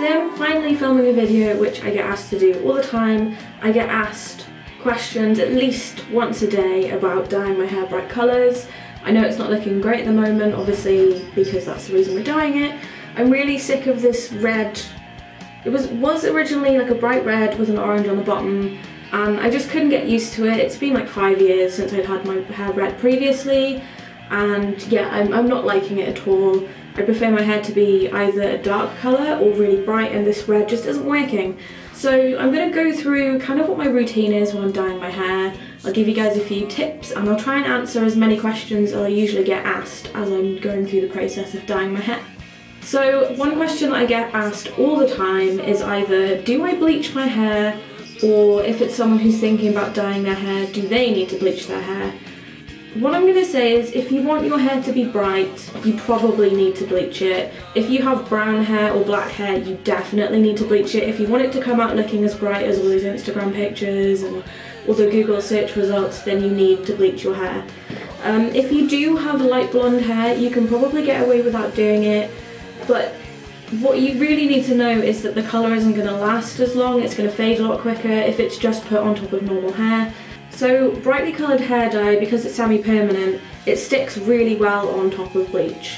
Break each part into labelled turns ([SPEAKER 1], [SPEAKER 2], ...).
[SPEAKER 1] Today I'm finally filming a video which I get asked to do all the time. I get asked questions at least once a day about dyeing my hair bright colours. I know it's not looking great at the moment, obviously, because that's the reason we're dyeing it. I'm really sick of this red. It was originally like a bright red with an orange on the bottom, and I just couldn't get used to it. It's been like 5 years since I'd had my hair red previously, and yeah, I'm not liking it at all. I prefer my hair to be either a dark colour or really bright, and this red just isn't working. So I'm going to go through kind of what my routine is when I'm dyeing my hair. I'll give you guys a few tips, and I'll try and answer as many questions as I usually get asked as I'm going through the process of dyeing my hair. So one question I get asked all the time is either, do I bleach my hair? Or if it's someone who's thinking about dyeing their hair, do they need to bleach their hair? What I'm going to say is, if you want your hair to be bright, you probably need to bleach it. If you have brown hair or black hair, you definitely need to bleach it. If you want it to come out looking as bright as all those Instagram pictures and all the Google search results, then you need to bleach your hair. If you do have light blonde hair, you can probably get away without doing it, but what you really need to know is that the colour isn't going to last as long. It's going to fade a lot quicker if it's just put on top of normal hair. So brightly coloured hair dye, because it's semi-permanent, it sticks really well on top of bleach.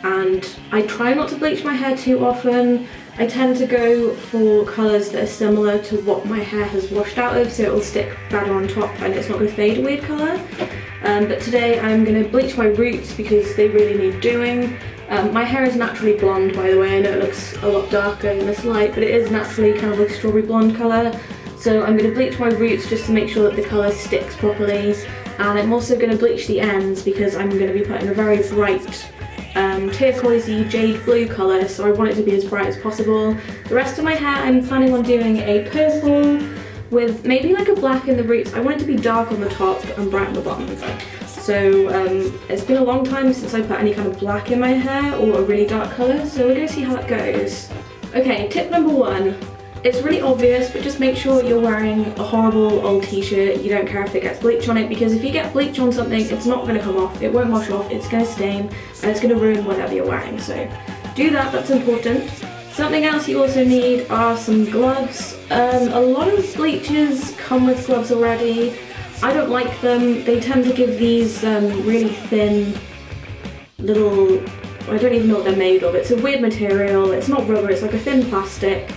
[SPEAKER 1] And I try not to bleach my hair too often. I tend to go for colours that are similar to what my hair has washed out of, so it will stick better on top and it's not going to fade a weird colour. But today I'm going to bleach my roots because they really need doing. My hair is naturally blonde, by the way. I know it looks a lot darker in this light, but it is naturally kind of like a strawberry blonde colour. So I'm going to bleach my roots just to make sure that the colour sticks properly, and I'm also going to bleach the ends because I'm going to be putting a very bright turquoisey jade blue colour, so I want it to be as bright as possible. The rest of my hair I'm planning on doing a purple with maybe like a black in the roots. I want it to be dark on the top and bright on the bottom. So it's been a long time since I put any kind of black in my hair or a really dark colour, so we're going to see how that goes. Okay, tip number one. It's really obvious, but just make sure you're wearing a horrible old t-shirt. You don't care if it gets bleach on it, because if you get bleach on something, it's not going to come off, it won't wash off, it's going to stain, and it's going to ruin whatever you're wearing. So do that, that's important. Something else you also need are some gloves. A lot of bleachers come with gloves already. I don't like them. They tend to give these really thin little, I don't even know what they're made of. It's a weird material, it's not rubber, it's like a thin plastic.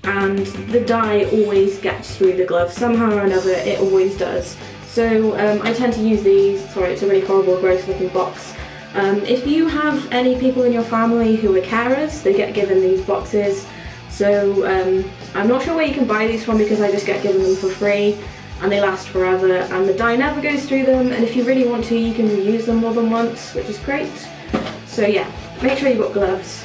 [SPEAKER 1] And the dye always gets through the glove, somehow or another, it always does. So I tend to use these. Sorry, it's a really horrible, gross looking box. If you have any people in your family who are carers, they get given these boxes. So I'm not sure where you can buy these from, because I just get given them for free, and they last forever, and the dye never goes through them, and if you really want to, you can reuse them more than once, which is great. So yeah, make sure you've got gloves.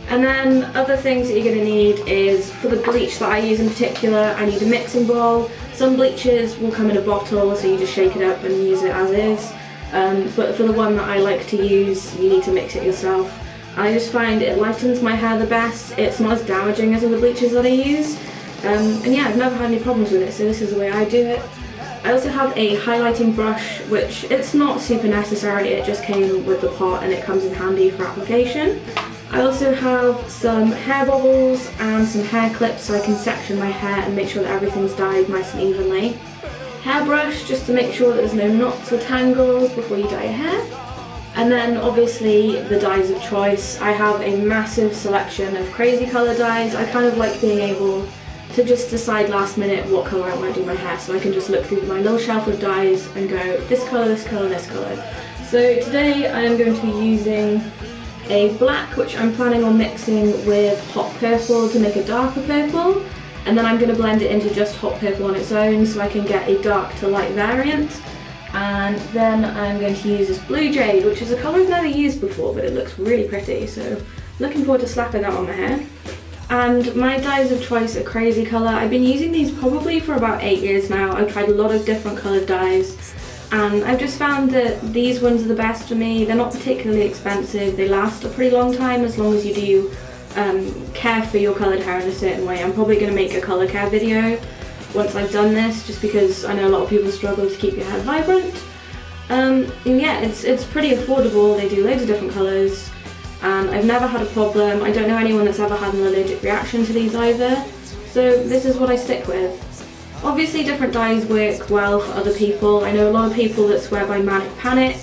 [SPEAKER 1] And then other things that you're going to need is, for the bleach that I use in particular, I need a mixing bowl. Some bleachers will come in a bottle, so you just shake it up and use it as is. But for the one that I like to use, you need to mix it yourself. I just find it lightens my hair the best. It's not as damaging as other bleachers that I use. And yeah, I've never had any problems with it, so this is the way I do it. I also have a highlighting brush, which it's not super necessary, it just came with the pot and it comes in handy for application. I also have some hair bobbles and some hair clips so I can section my hair and make sure that everything's dyed nice and evenly. Hairbrush, just to make sure that there's no knots or tangles before you dye your hair. And then obviously the dyes of choice. I have a massive selection of crazy colour dyes. I kind of like being able to just decide last minute what colour I want to do my hair, so I can just look through my little shelf of dyes and go, this colour, this colour, this colour. So today I am going to be using a black, which I'm planning on mixing with hot purple to make a darker purple, and then I'm going to blend it into just hot purple on its own so I can get a dark to light variant. And then I'm going to use this blue jade, which is a colour I've never used before, but it looks really pretty, so looking forward to slapping that on my hair. And my dyes of choice are crazy colour. I've been using these probably for about 8 years now. I've tried a lot of different coloured dyes, and I've just found that these ones are the best for me. They're not particularly expensive, they last a pretty long time as long as you do care for your coloured hair in a certain way. I'm probably going to make a colour care video once I've done this, just because I know a lot of people struggle to keep your hair vibrant. And yeah, it's pretty affordable, they do loads of different colours. and I've never had a problem. I don't know anyone that's ever had an allergic reaction to these either, so this is what I stick with. Obviously different dyes work well for other people. I know a lot of people that swear by Manic Panic.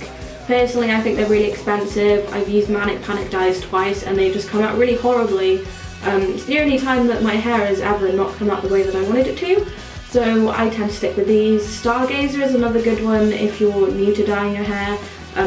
[SPEAKER 1] Personally, I think they're really expensive. I've used Manic Panic dyes twice and they just come out really horribly. It's the only time that my hair has ever not come out the way that I wanted it to, so I tend to stick with these. Stargazer is another good one if you're new to dyeing your hair,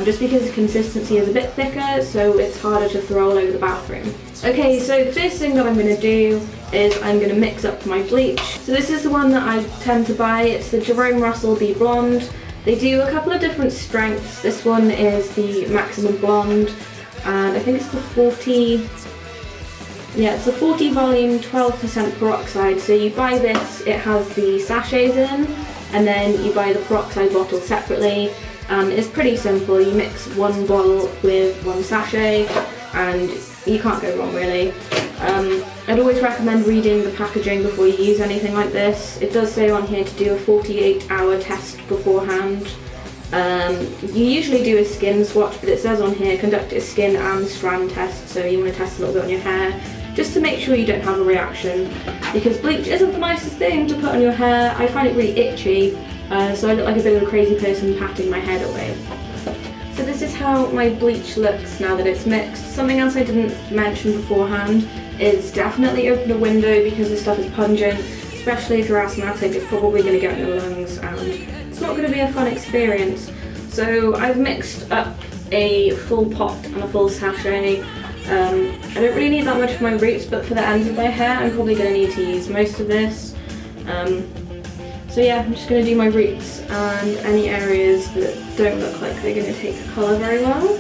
[SPEAKER 1] just because the consistency is a bit thicker, so it's harder to throw all over the bathroom. Okay, so the first thing that I'm going to do is I'm going to mix up my bleach. So this is the one that I tend to buy. It's the Jerome Russell Be Blonde. They do a couple of different strengths. This one is the Maximum Blonde, and I think it's the 40... Yeah, it's a 40 volume, 12% peroxide. So you buy this, it has the sachets in, and then you buy the peroxide bottle separately. And it's pretty simple. You mix one bottle with one sachet, and you can't go wrong really. I'd always recommend reading the packaging before you use anything like this. It does say on here to do a 48-hour test beforehand. You usually do a skin swatch, but it says on here conduct a skin and strand test, so you want to test a little bit on your hair just to make sure you don't have a reaction, because bleach isn't the nicest thing to put on your hair. I find it really itchy, so I look like a bit of a crazy person patting my head away. So this is how my bleach looks now that it's mixed. Something else I didn't mention beforehand is definitely open a window because this stuff is pungent, especially if you're asthmatic. It's probably going to get in your lungs and it's not going to be a fun experience. So I've mixed up a full pot and a full sachet. I don't really need that much for my roots, but for the ends of my hair I'm probably going to need to use most of this. So yeah, I'm just going to do my roots and any areas that don't look like they're going to take the colour very well.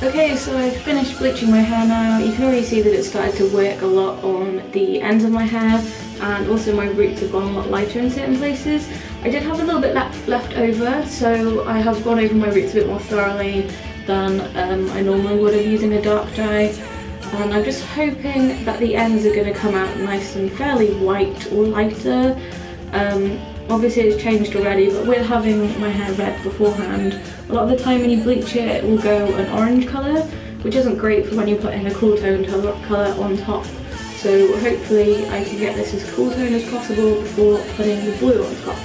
[SPEAKER 1] Okay, so I've finished bleaching my hair now. You can already see that it's started to work a lot on the ends of my hair, and also my roots have gone a lot lighter in certain places. I did have a little bit left over, so I have gone over my roots a bit more thoroughly than I normally would have using a dark dye. And I'm just hoping that the ends are going to come out nice and fairly white or lighter. Obviously it's changed already, but with having my hair red beforehand, a lot of the time when you bleach it, it will go an orange colour, which isn't great for when you're putting a cool tone colour on top. So hopefully I can get this as cool tone as possible before putting the blue on top.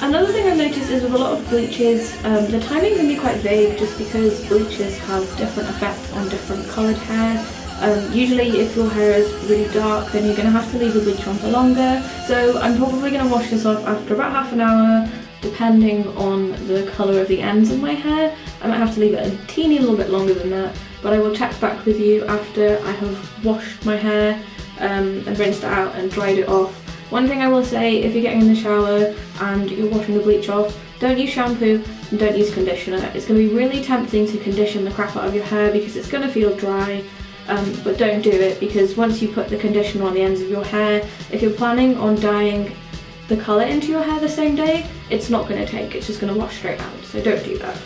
[SPEAKER 1] Another thing I've noticed is with a lot of bleaches, the timing can be quite vague just because bleaches have different effects on different coloured hair. Usually if your hair is really dark, then you're going to have to leave the bleach on for longer. So I'm probably going to wash this off after about half an hour, depending on the colour of the ends of my hair. I might have to leave it a teeny little bit longer than that, but I will check back with you after I have washed my hair and rinsed it out and dried it off. One thing I will say, if you're getting in the shower and you're washing the bleach off, don't use shampoo and don't use conditioner. It's going to be really tempting to condition the crap out of your hair because it's going to feel dry. But don't do it, because once you put the conditioner on the ends of your hair, if you're planning on dyeing the colour into your hair the same day, it's not going to take, it's just going to wash straight out, so don't do that.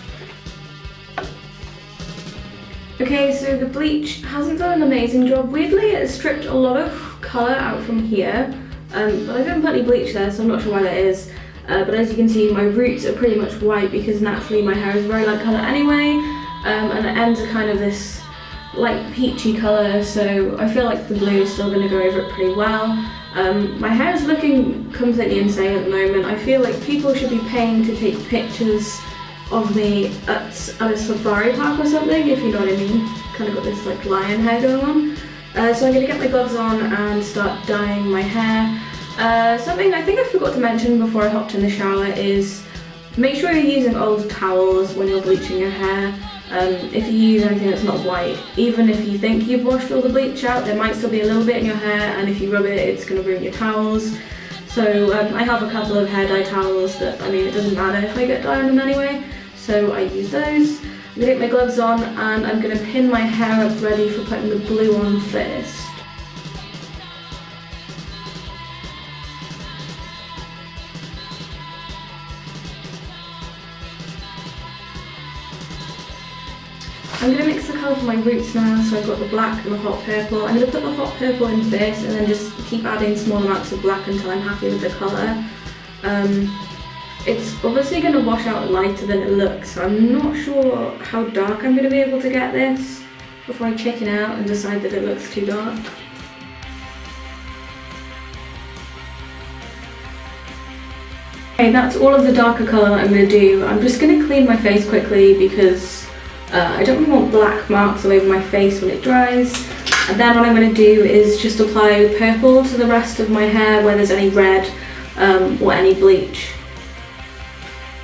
[SPEAKER 1] Okay, so the bleach hasn't done an amazing job. Weirdly, it stripped a lot of colour out from here, but I didn't put any bleach there, so I'm not sure why that is. But as you can see, my roots are pretty much white because naturally my hair is a very light colour anyway, and the ends are kind of this light peachy colour, so I feel like the blue is still going to go over it pretty well. My hair is looking completely insane at the moment. I feel like people should be paying to take pictures of me at a safari park or something, if you know what I mean. Kind of got this like lion hair going on. So I'm going to get my gloves on and start dyeing my hair. Something I think I forgot to mention before I hopped in the shower is make sure you're using old towels when you're bleaching your hair. If you use anything that's not white, even if you think you've washed all the bleach out, there might still be a little bit in your hair, and if you rub it, it's going to ruin your towels. So I have a couple of hair dye towels that, I mean, it doesn't matter if I get dye on them anyway, so I use those. I'm going to get my gloves on and I'm going to pin my hair up ready for putting the blue on first. I'm going to mix the colour for my roots now, so I've got the black and the hot purple. I'm going to put the hot purple in first and then just keep adding small amounts of black until I'm happy with the colour. It's obviously going to wash out lighter than it looks, so I'm not sure how dark I'm going to be able to get this before I chicken out and decide that it looks too dark. Okay, that's all of the darker colour that I'm going to do. I'm just going to clean my face quickly because I don't really want black marks all over my face when it dries. And then what I'm going to do is just apply purple to the rest of my hair where there's any red or any bleach.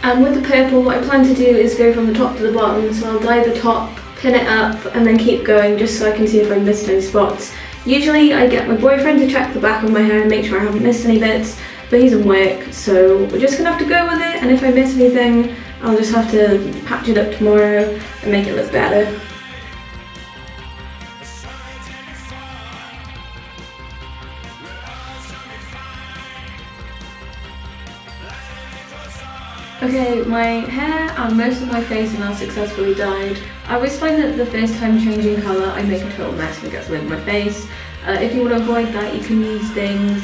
[SPEAKER 1] And with the purple, what I plan to do is go from the top to the bottom, so I'll dye the top, pin it up, and then keep going just so I can see if I missed any spots. Usually I get my boyfriend to check the back of my hair and make sure I haven't missed any bits, but he's in work, so we're just going to have to go with it, and if I miss anything, I'll just have to patch it up tomorrow and make it look better. Okay, my hair and most of my face are now successfully dyed. I always find that the first time changing colour I make a total mess and it gets all over my face. If you want to avoid that, you can use things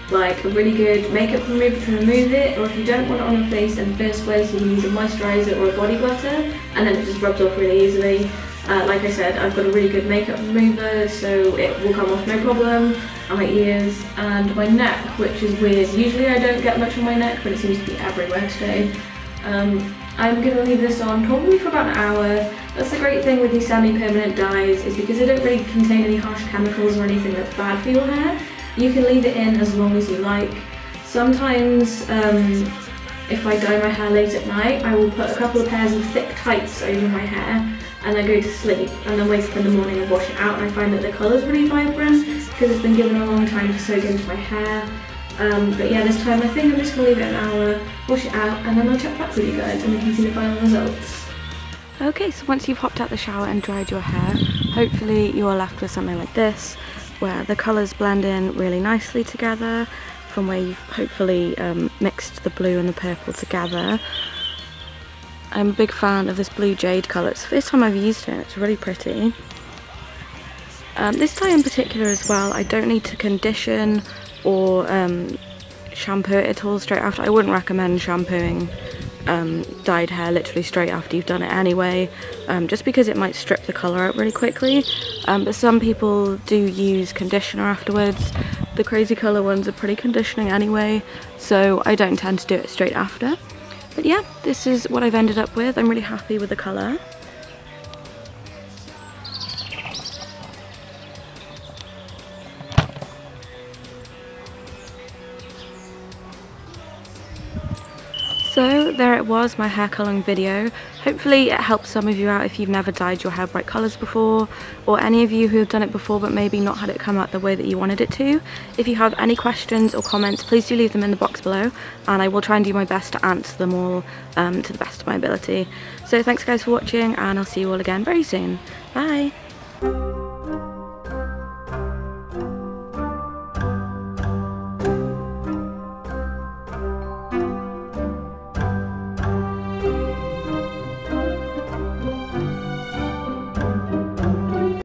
[SPEAKER 1] like a really good makeup remover to remove it, or if you don't want it on your face in the first place, you can use a moisturiser or a body butter and then it just rubs off really easily. Like I said, I've got a really good makeup remover, so it will come off no problem. And my ears and my neck, which is weird. Usually I don't get much on my neck, but it seems to be everywhere today. I'm going to leave this on probably for about an hour. That's the great thing with these semi-permanent dyes, is because they don't really contain any harsh chemicals or anything that's bad for your hair. You can leave it in as long as you like. Sometimes if I dye my hair late at night, I will put a couple of pairs of thick tights over my hair and then go to sleep and then wake up in the morning and wash it out, and I find that the colour's really vibrant because it's been given a long time to soak into my hair. But yeah, this time I think I'm just going to leave it an hour, wash it out, and then I'll check back with you guys and we can see the final results. Okay, so once you've hopped out the shower and dried your hair, hopefully you're left with something like this, where the colours blend in really nicely together from where you've hopefully mixed the blue and the purple together. I'm a big fan of this blue jade colour. It's the first time I've used it, it's really pretty. This dye in particular as well, I don't need to condition or shampoo it at all straight after. I wouldn't recommend shampooing dyed hair literally straight after you've done it anyway, just because it might strip the colour out really quickly, but some people do use conditioner afterwards. The crazy colour ones are pretty conditioning anyway, so I don't tend to do it straight after. But yeah, this is what I've ended up with. I'm really happy with the colour. So there it was, my hair colouring video. Hopefully it helps some of you out if you've never dyed your hair bright colours before, or any of you who have done it before but maybe not had it come out the way that you wanted it to. If you have any questions or comments, please do leave them in the box below and I will try and do my best to answer them all to the best of my ability. So thanks guys for watching, and I'll see you all again very soon. Bye!